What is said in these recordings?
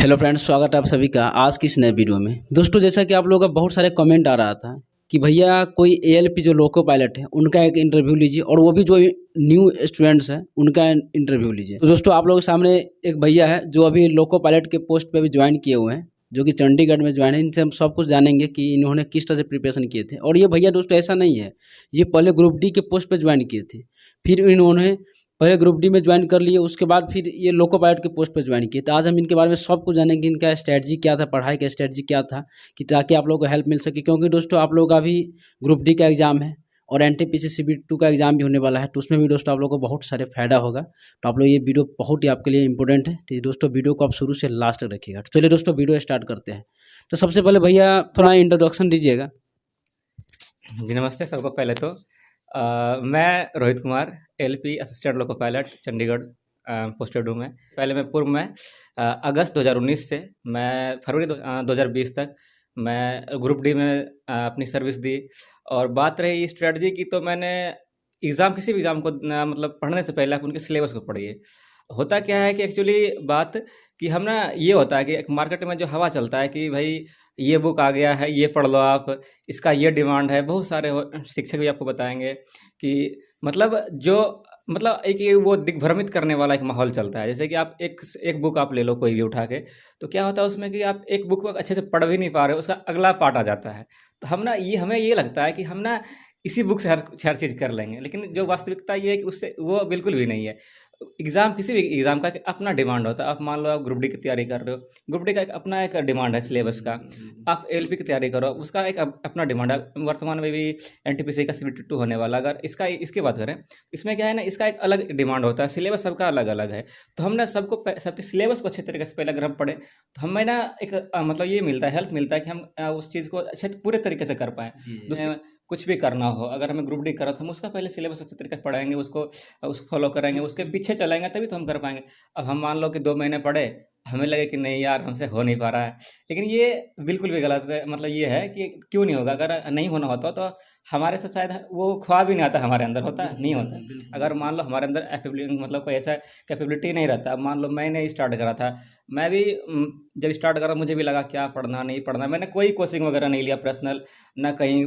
Hello friends, स्वागत है आप सभी का आज की इस नए वीडियो में। दोस्तों, जैसा कि आप लोगों का बहुत सारे कमेंट आ रहा था कि भैया कोई एएलपी जो लोको पायलट है उनका एक इंटरव्यू लीजिए, और वो भी जो न्यू स्टूडेंट्स हैं उनका इंटरव्यू लीजिए। तो दोस्तों, आप लोगों के सामने एक भैया है जो अभी लोको पायलट के पोस्ट पे भी ज्वाइन किए हुए हैं, जो कि चंडीगढ़ में ज्वाइन है। इनसे हम सब कुछ जानेंगे कि इन्होंने किस तरह से प्रिपरेशन किए थे। और ये भैया दोस्तों ऐसा नहीं है, ये पहले ग्रुप डी के पोस्ट पे ज्वाइन किए थे, फिर इन्होंने पहले ग्रुप डी में ज्वाइन कर लिए, उसके बाद फिर ये लोको पायलट के पोस्ट पर ज्वाइन किए। तो आज हम इनके बारे में सब कुछ जानेंगे, इनका स्ट्रैटेजी क्या था, पढ़ाई का स्ट्रैटेजी क्या था, कि ताकि आप लोगों को हेल्प मिल सके। क्योंकि दोस्तों आप लोगों का भी ग्रुप डी का एग्जाम है और एनटीपीसी CBT 2 का एग्जाम भी होने वाला है, तो उसमें भी दोस्तों आप लोगों को बहुत सारे फायदा होगा। तो आप लोग ये वीडियो बहुत ही आपके लिए इंपॉर्टेंट है, तो दोस्तों वीडियो को आप शुरू से लास्ट तक रखिएगा। तो चलिए दोस्तों वीडियो स्टार्ट करते हैं। तो सबसे पहले भैया थोड़ा इंट्रोडक्शन दीजिएगा। जी नमस्ते सबको। पहले तो मैं Rohit Kumar LP assistant loco pilot Chandigarh posted हूँ। मैं पहले मैं पूर्व में अगस्त 2019 से मैं फरवरी 2020 तक मैं ग्रुप डी में अपनी सर्विस दी। और बात रही स्ट्रेटजी की, तो मैंने किसी भी एग्ज़ाम को मतलब पढ़ने से पहले आप उनके सिलेबस को पढ़िए। होता क्या है कि एक्चुअली बात कि हम ना ये होता है कि एक मार्केट में जो हवा चलता है कि भाई ये बुक आ गया है, ये पढ़ लो आप, इसका ये डिमांड है। बहुत सारे शिक्षक भी आपको बताएंगे कि मतलब एक ये वो दिग्भ्रमित करने वाला एक माहौल चलता है। जैसे कि आप एक बुक आप ले लो कोई भी उठा के, तो क्या होता है उसमें कि आप एक बुक को अच्छे से पढ़ भी नहीं पा रहे हो, उसका अगला पार्ट आ जाता है। तो हमें ये लगता है कि हम ना इसी बुक से हर चीज़ कर लेंगे, लेकिन जो वास्तविकता ये है कि उससे वो बिल्कुल भी नहीं है। किसी भी एग्ज़ाम का एक अपना डिमांड होता है। आप मान लो आप ग्रुप डी की तैयारी कर रहे हो, ग्रुप डी का एक अपना एक डिमांड है सिलेबस का। आप एलपी की तैयारी करो, उसका एक अपना डिमांड है। वर्तमान में भी एनटीपीसी का CBT 2 होने वाला, अगर इसकी बात करें, इसमें क्या है ना, इसका एक अलग डिमांड होता है। सिलेबस सबका अलग अलग है। तो हम ना सबके सिलेबस को अच्छे तरीके से पहले अगर हम पढ़ें, तो हमें ना एक मतलब ये मिलता है, हेल्प मिलता है कि हम उस चीज़ को अच्छे पूरे तरीके से कर पाएँ। दूसरे कुछ भी करना हो, अगर हमें ग्रुप डी करा तो हम उसका पहले सिलेबस अच्छे तरीके से पढ़ाएंगे, उसको फॉलो करेंगे, उसके पीछे चलेंगे, तभी तो हम कर पाएंगे। अब हम मान लो कि 2 महीने पढ़े, हमें लगे कि नहीं यार हमसे हो नहीं पा रहा है, लेकिन ये बिल्कुल भी गलत है। मतलब ये है कि क्यों नहीं होगा। अगर नहीं होना होता तो हमारे से शायद वो ख्वाब ही नहीं आता, हमारे अंदर होता नहीं होता। अगर मान लो हमारे अंदर एबिलिटी मतलब कोई ऐसा कैपेबिलिटी नहीं रहता। अब मान लो मैंने स्टार्ट करा था, मैं भी जब स्टार्ट करा मुझे भी लगा क्या पढ़ना नहीं पढ़ना। मैंने कोई कोचिंग वगैरह नहीं लिया पर्सनल, ना कहीं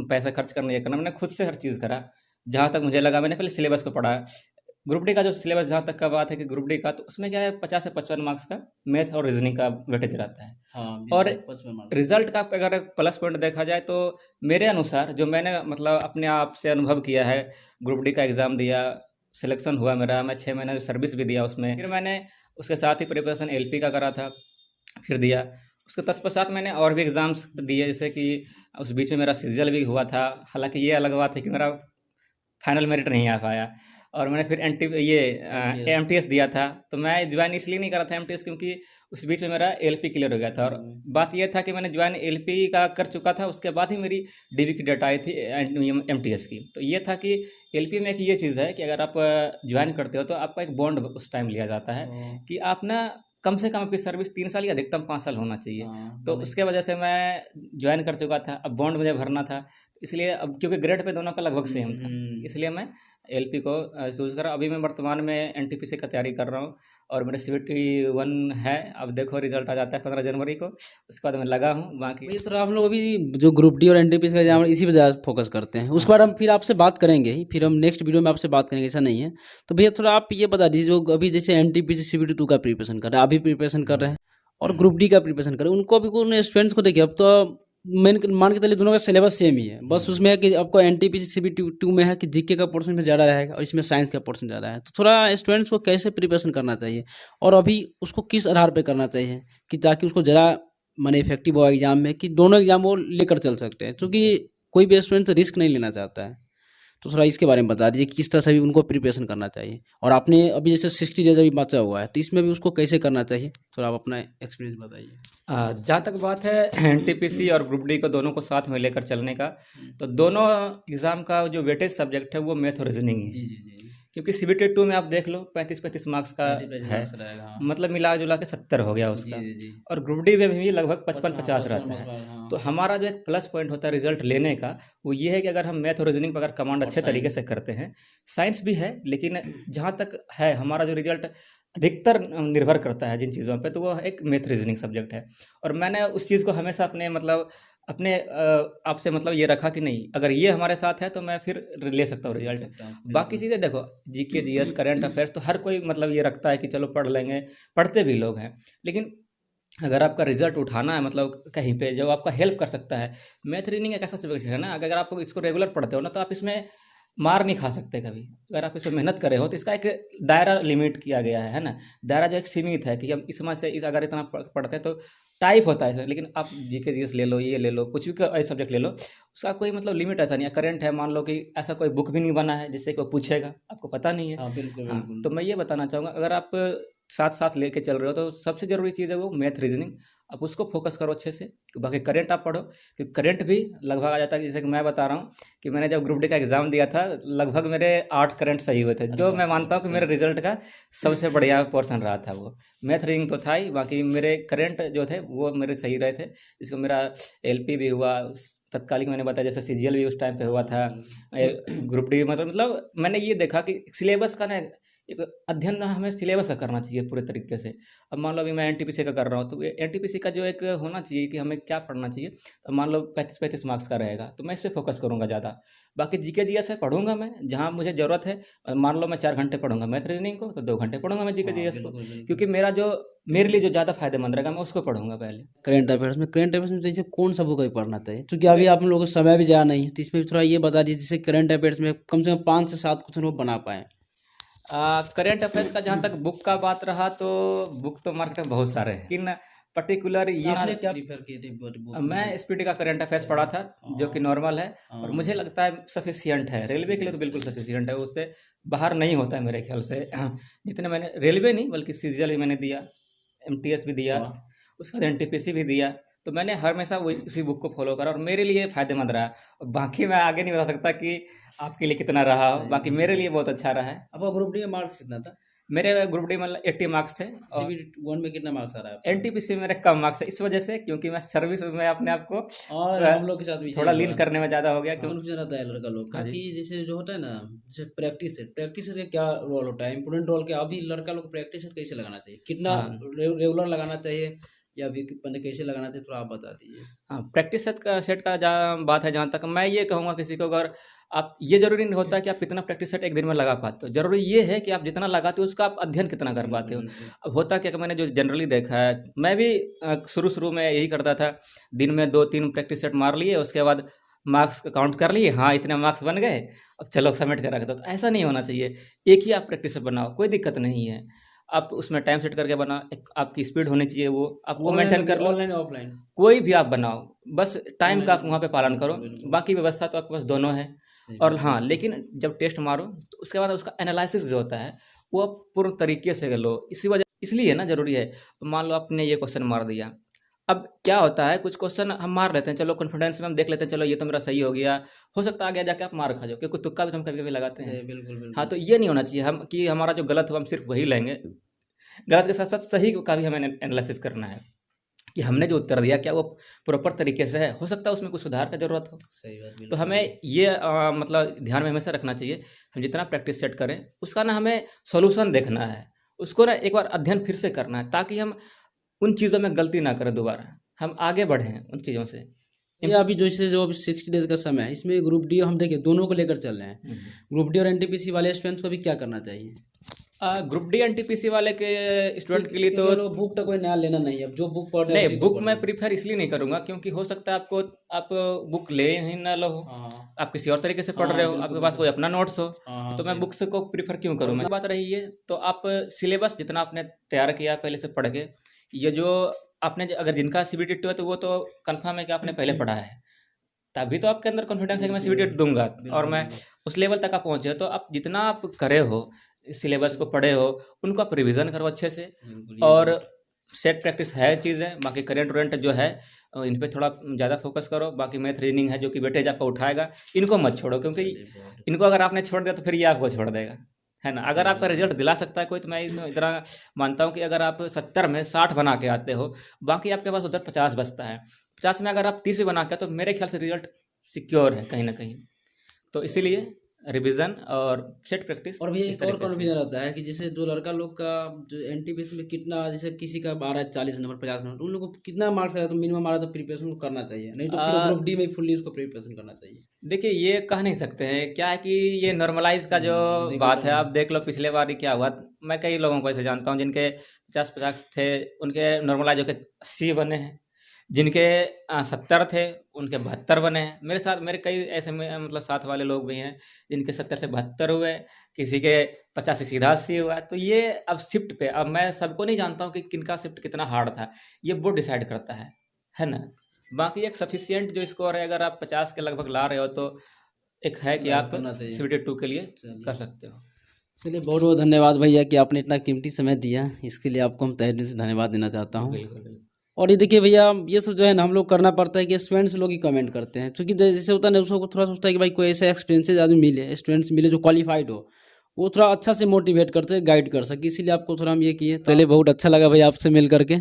पैसा खर्च करना, ये करना। मैंने खुद से हर चीज़ करा। जहाँ तक मुझे लगा मैंने पहले सिलेबस को पढ़ा। ग्रुप डी का जो सिलेबस, जहाँ तक का बात है कि ग्रुप डी का, तो उसमें क्या है 50 से 55 मार्क्स का मैथ और रीजनिंग का वेटेज रहता है। हाँ, और 55 मार्क्स। रिजल्ट का अगर प्लस पॉइंट देखा जाए, तो मेरे अनुसार जो मैंने मतलब अपने आप से अनुभव किया है, ग्रुप डी का एग्ज़ाम दिया, सिलेक्शन हुआ मेरा, मैं 6 महीने सर्विस भी दिया उसमें। फिर मैंने उसके साथ ही प्रिपरेशन एलपी का करा था, फिर दिया। उसके तत्पश्चात मैंने और भी एग्ज़ाम्स दिए, जैसे कि उस बीच में मेरा सीजीएल भी हुआ था। हालांकि ये अलग बात है कि मेरा फाइनल मेरिट नहीं आ पाया। और मैंने फिर एमटीएस दिया था। तो मैं ज्वाइन इसलिए नहीं करा था एमटीएस, क्योंकि उस बीच में मेरा एलपी क्लियर हो गया था। और बात यह था कि मैंने ज्वाइन एलपी का कर चुका था, उसके बाद ही मेरी डीबी की डेट आई थी एमटीएस की। तो ये था कि एलपी में एक ये चीज़ है कि अगर आप ज्वाइन करते हो तो आपका एक बॉन्ड उस टाइम लिया जाता है कि आप ना कम से कम आपकी सर्विस 3 साल या अधिकतम 5 साल होना चाहिए। तो उसके वजह से मैं ज्वाइन कर चुका था। अब बॉन्ड मुझे भरना था, इसलिए अब क्योंकि ग्रेड पे दोनों का लगभग सेम था, इसलिए मैं एलपी को चूज़ करा। अभी मैं वर्तमान में एनटीपीसी का तैयारी कर रहा हूँ और मेरा CBT 1 है। अब देखो रिजल्ट आ जाता है 15 जनवरी को, उसके बाद मैं लगा हूँ। बाकी ये तो हम लोग अभी जो ग्रुप डी और एनटीपीसी का एग्जाम इसी पे ज़्यादा फोकस करते हैं। उसके बाद हम फिर आपसे बात करेंगे ही, फिर हम नेक्स्ट वीडियो में आपसे बात करेंगे, ऐसा नहीं है। तो भैया थोड़ा आप ये बता दीजिए, जो अभी जैसे एनटीपीसी CBT 2 का प्रिपरेशन कर रहे हैं, अभी प्रिपरेशन कर रहे हैं, और ग्रुप डी का प्रिपरेशन कर रहे हैं, उनको भी उन स्टूडेंट्स को देखिए। अब तो मेन मान के चलिए दोनों का सिलेबस सेम ही है, बस उसमें है कि आपको एनटीपीसी CBT 2 में है कि जीके का पोर्शन में ज़्यादा रहेगा और इसमें साइंस का पोर्शन ज़्यादा है। तो थोड़ा स्टूडेंट्स को कैसे प्रिपरेशन करना चाहिए और अभी उसको किस आधार पे करना चाहिए कि ताकि उसको ज़रा माने इफेक्टिव हो एग्जाम में, कि दोनों एग्जाम वो लेकर चल सकते हैं, क्योंकि कोई भी स्टूडेंट रिस्क नहीं लेना चाहता है। तो थोड़ा इसके बारे में बता दीजिए किस तरह से भी उनको प्रिपरेशन करना चाहिए। और आपने अभी जैसे 60 डेज अभी बचा हुआ है, तो इसमें भी उसको कैसे करना चाहिए, थोड़ा आप अपना एक्सपीरियंस बताइए। जहाँ तक बात है एनटीपीसी और ग्रुप डी को दोनों को साथ में लेकर चलने का, तो दोनों एग्ज़ाम का जो वेटेज सब्जेक्ट है वो मैथ और रीजनिंग है। जी जी जी। क्योंकि CBT 2 में आप देख लो 35-35 मार्क्स का 35 है, मार्क्स रहेगा, हाँ। मतलब मिला जुला के 70 हो गया जी उसका। जी जी। और ग्रुप डी में भी लगभग 55-50 55 रहता है। मार्क्स, हाँ। तो हमारा जो एक प्लस पॉइंट होता है रिजल्ट लेने का, वो ये है कि अगर हम मैथ और रीजनिंग पर अगर कमांड और अच्छे तरीके साइंस। से करते हैं, साइंस भी है, लेकिन जहाँ तक है हमारा जो रिजल्ट अधिकतर निर्भर करता है जिन चीज़ों पे, तो वो एक मैथ रीजनिंग सब्जेक्ट है। और मैंने उस चीज़ को हमेशा अपने मतलब अपने आपसे मतलब ये रखा कि नहीं, अगर ये हमारे साथ है तो मैं फिर ले सकता हूँ ले रिजल्ट। सकता हूँ, बाकी बिल्कुल। चीज़ें देखो, जीके जीएस करंट अफेयर्स तो हर कोई मतलब ये रखता है कि चलो पढ़ लेंगे, पढ़ते भी लोग हैं। लेकिन अगर आपका रिजल्ट उठाना है मतलब कहीं पे जो आपका हेल्प कर सकता है, मैथ रीजनिंग एक ऐसा सब्जेक्ट है ना, अगर आप इसको रेगुलर पढ़ते हो ना, तो आप इसमें मार नहीं खा सकते कभी। अगर आप इसमें मेहनत करे हो तो इसका एक दायरा लिमिट किया गया है ना, दायरा जो एक सीमित है कि हम इस समय से अगर इतना पढ़ते हैं तो टाइप होता है इसमें। लेकिन आप जीके जीएस ले लो, ये ले लो, कुछ भी ऐसे सब्जेक्ट ले लो, उसका कोई मतलब लिमिट ऐसा नहीं है। करंट है, मान लो कि ऐसा कोई बुक भी नहीं बना है जिससे कोई पूछेगा, आपको पता नहीं है। हाँ, बिल्कुल हाँ, बिल्कुल। तो मैं ये बताना चाहूँगा, अगर आप साथ साथ लेके चल रहे हो तो सबसे ज़रूरी चीज़ है वो मैथ रीजनिंग, आप उसको फोकस करो अच्छे से। बाकी करंट आप पढ़ो, क्योंकि करंट भी लगभग आ जाता है। जैसे कि मैं बता रहा हूँ कि मैंने जब ग्रुप डी का एग्ज़ाम दिया था, लगभग मेरे 8 करंट सही हुए थे, अरे जो वाह, मैं मानता हूँ कि अच्छा। मेरे रिजल्ट का सबसे बढ़िया पोर्सन रहा था वो। मैथ रीजनिंग तो था ही, बाकी मेरे करंट जो थे वो मेरे सही रहे थे, जिसको मेरा एलपी भी हुआ, तत्कालिक मैंने बताया, जैसे सीजीएल भी उस टाइम पे हुआ हाँ, था। बिल्कुल। ग्रुप डी मतलब मैंने ये देखा कि सिलेबस का ना एक अध्ययन ना हमें सिलेबस का करना चाहिए पूरे तरीके से। अब मान लो अभी मैं एनटीपीसी का कर रहा हूँ, तो एनटीपीसी का जो एक होना चाहिए कि हमें क्या पढ़ना चाहिए। तो मान लो 35-35 मार्क्स का रहेगा, तो मैं इस पर फोकस करूँगा ज़्यादा। बाकी जीके जीएस है पढ़ूंगा मैं जहाँ मुझे ज़रूरत है। मान लो मैं 4 घंटे पढ़ूंगा मैथ रीजनिंग को, तो 2 घंटे पढ़ूंगा मैं जीके हाँ, जीएस को, बिल्कुल बिल्कुल। क्योंकि मेरा जो मेरे लिए जो ज़्यादा फायदेमंद रहेगा मैं उसको पढ़ूंगा पहले। करंट अफेयर्स में जैसे कौन सा बुक अभी पढ़ना चाहिए, क्योंकि अभी आप लोगों को समय भी ज़्यादा नहीं है, तो इसमें भी थोड़ा ये बता दीजिए जिससे करंट अफेयर्स में कम से कम 5 से 7 क्वेश्चन वो बना पाए। करेंट अफेयर्स का जहाँ तक बुक का बात रहा, तो बुक तो मार्केट में बहुत सारे हैं, लेकिन पर्टिकुलर तो ये आपने क्या प्रीफर किए थे बुक मैं मतलब? एसपीटी का करंट अफेयर्स पढ़ा था, जो कि नॉर्मल है, और हाँ, मुझे लगता है सफिशियंट है। रेलवे के लिए तो बिल्कुल सही है। सफिशियंट है, उससे बाहर नहीं होता है मेरे ख्याल से। जितने मैंने रेलवे नहीं बल्कि सीजीएल भी मैंने दिया, एमटीएस भी दिया, वाह। उसका एनटीपीसी भी दिया। तो मैंने हमेशा वही उसी बुक को फॉलो करा और मेरे लिए फ़ायदेमंद रहा। और बाकी मैं आगे नहीं बता सकता कि आपके लिए कितना रहा हो, सही बाकी है। मेरे लिए बहुत अच्छा रहा है। आपका ग्रुप डी में मार्क्स कितना था? मेरे ग्रुप डी मतलब 80 मार्क्स थे, और सीबी वन में कितना मार्क्स आ रहा है आपका? एनटीपीसी में मेरे कम मार्क्स है, इस वजह से क्योंकि मैं सर्विस में अपने आप को और हम लोग के साथ भी थोड़ा यही लीन हुआ। करने में ज़्यादा हो गया। क्यों? कन्फ्यूजन रहता है लड़का लोग का हाँ जी। कि जैसे जो होता है ना, जैसे प्रैक्टिस सेट का क्या रोल होता है, इंपोर्टेंट रोल क्या? अभी लड़का लोग प्रैक्टिस सेट कैसे लगाना चाहिए, कितना हाँ रेगुलर लगाना चाहिए, या अभी मैंने कैसे लगाना चाहिए, थोड़ा आप बता दीजिए। हाँ, प्रैक्टिस सेट का जहाँ बात है, जहाँ तक मैं ये कहूँगा किसी को, अगर आप ये जरूरी नहीं होता कि आप कितना प्रैक्टिस सेट एक दिन में लगा पाते हो, जरूरी ये है कि आप जितना लगाते हो उसका आप अध्ययन कितना कर पाते बिल्कुल हो। बिल्कुल। अब होता क्या कि मैंने जो जनरली देखा है, मैं भी शुरू शुरू में यही करता था, दिन में 2-3 प्रैक्टिस सेट मार लिए, उसके बाद मार्क्स काउंट कर लिए, हाँ इतने मार्क्स बन गए, अब चलो सबमिट कर रखा। तो ऐसा नहीं होना चाहिए। एक ही आप प्रैक्टिस सेट बनाओ, कोई दिक्कत नहीं है। आप उसमें टाइम सेट करके बनाओ, एक आपकी स्पीड होनी चाहिए, वो आप वो मेंटेन कर लो। Online offline? कोई भी आप बनाओ, बस टाइम का आप ऑनलाइन, वहाँ पे पालन करो। बिल्कुल बिल्कुल। बाकी व्यवस्था तो आपके पास दोनों है। सही और बात हाँ, बिल्कुल। लेकिन जब टेस्ट मारो तो उसके बाद उसका एनालिसिस जो होता है वो आप पूर्ण तरीके से कर लो। इसी वजह इसलिए ना ज़रूरी है। मान लो आपने ये क्वेश्चन मार दिया, अब क्या होता है, कुछ क्वेश्चन हम मार लेते हैं, चलो कॉन्फिडेंस में हम देख लेते हैं, चलो ये तो मेरा सही हो गया, हो सकता है आगे जाके आप मार खा जाओ, क्योंकि तुक्का भी तो हम कभी कभी लगाते हैं। जी, बिल्कुल हाँ, बिल्कुल। तो ये नहीं होना चाहिए हम कि हमारा जो गलत हो हम सिर्फ वही लेंगे, गलत के साथ साथ सही का भी हमें एनालिसिस करना है कि हमने जो उत्तर दिया क्या वो प्रॉपर तरीके से है, हो सकता है उसमें कुछ सुधार की ज़रूरत हो। सही बात तो बिल्कुल। हमें ये मतलब ध्यान में हमेशा रखना चाहिए, हम जितना प्रैक्टिस सेट करें उसका ना हमें सॉल्यूशन देखना है, उसको ना एक बार अध्ययन फिर से करना है, ताकि हम उन चीज़ों में गलती ना करें दोबारा, हम आगे बढ़ें उन चीज़ों से। ये अभी जैसे जो अभी 60 डेज का समय है, इसमें ग्रुप डी हम देखिए दोनों को लेकर चल रहे हैं। ग्रुप डी और एनटीपीसी वाले स्टूडेंट्स को भी क्या करना चाहिए? ग्रुप डी एनटीपीसी वाले के स्टूडेंट के लिए तो क्योंकि लोग बुक तो कोई नया लेना नहीं है, अब जो बुक पढ़ रहे हैं उसी नहीं, को बुक मैं पढ़ना है। प्रीफर इसलिए नहीं करूँगा क्योंकि हो सकता है आप बुक ले ही ना लो, हाँ आप किसी और तरीके से पढ़ हाँ, रहे हो, बिल्कुल आपके पास कोई बिल्कुल। अपना नोट्स हो, हाँ हाँ, तो मैं सही। बुक्स को प्रीफर क्यों करूँ मैं। बात रही है तो आप सिलेबस जितना आपने तैयार किया पहले से पढ़ के, ये जो आपने अगर जिनका सीबीटी है तो वो तो कंफर्म है कि आपने पहले पढ़ा है, तभी तो आपके अंदर कॉन्फिडेंस है कि मैं बिल्कुल सीबीटी दूंगा, और बिल्कुल मैं बिल्कुल। उस लेवल तक आप पहुँचे हो। तो आप जितना आप करे हो, सिलेबस को पढ़े हो, उनको आप रिविज़न करो अच्छे से। बिल्कुल ये और बात। सेट प्रैक्टिस है चीज़ें, बाकी करंट वरेंट जो है इन पे थोड़ा ज़्यादा फोकस करो। बाकी मैथ रीजनिंग है जो कि वेटेज आपका उठाएगा, इनको मत छोड़ो, क्योंकि चलिए बहुत। इनको अगर आपने छोड़ दिया तो फिर ये आपको छोड़ देगा। है ना। अगर आपका रिजल्ट दिला सकता है कोई, तो मैं इतना मानता हूँ कि अगर आप 70 में 60 बना के आते हो, बाकी आपके पास उधर 50 बचता है, 50 में अगर आप 30 भी बना के, तो मेरे ख्याल से रिजल्ट सिक्योर है कहीं ना कहीं। तो इसीलिए रिवीजन और सेट प्रैक्टिस और भैया इस एक और तरीके से। कन्फ्यूजन रहता है कि जैसे जो लड़का लोग का जो एनटीपीसी में कितना, जैसे किसी का 40 नंबर 50 नंबर, तो उन लोगों को कितना मार्क्स आया तो मिनिमम आ रहा तो प्रिपरेशन करना चाहिए, नहीं तो फिर आ, ग्रुप डी में फुल्ली उसको प्रिपरेशन करना चाहिए। देखिए ये कह नहीं सकते हैं, क्या है कि ये नॉर्मलाइज का जो बात है, आप देख लो पिछले बार ही क्या हुआ। मैं कई लोगों को ऐसे जानता हूँ जिनके 50 थे, उनके नॉर्मलाइज होकर 80 बने हैं, जिनके 70 थे उनके 72 बने हैं। मेरे साथ मेरे कई ऐसे मतलब साथ वाले लोग भी हैं जिनके 70 से 72 हुए, किसी के 50 से सीधा 80 हुआ। तो ये अब शिफ्ट पे, अब मैं सबको नहीं जानता हूँ कि किनका शिफ्ट कितना हार्ड था, ये बोर्ड डिसाइड करता है ना। बाकी एक सफिशियंट जो स्कोर है, अगर आप 50 के लगभग ला रहे हो, तो एक है कि आप करना चाहिए। CBT 2 के लिए कर सकते हो। चलिए बहुत बहुत धन्यवाद भैया कि आपने इतना कीमती समय दिया, इसके लिए आपको हम तहे दिल से धन्यवाद देना चाहता हूँ। बिल्कुल बिल्कुल। और ये देखिए भैया, ये सब जो है ना हम लोग करना पड़ता है कि स्टूडेंट्स लोग ही कमेंट करते हैं, क्योंकि जैसे होता है ना, उसको थोड़ा सोचता है कि भाई कोई ऐसा एक्सपीरियंसेस आदमी मिले, स्टूडेंट्स मिले जो क्वालिफाइड हो, वो थोड़ा अच्छा से मोटिवेट करते गाइड कर सके, इसीलिए आपको थोड़ा हम ये किए। चलिए बहुत अच्छा लगा भैया आपसे मिल करके।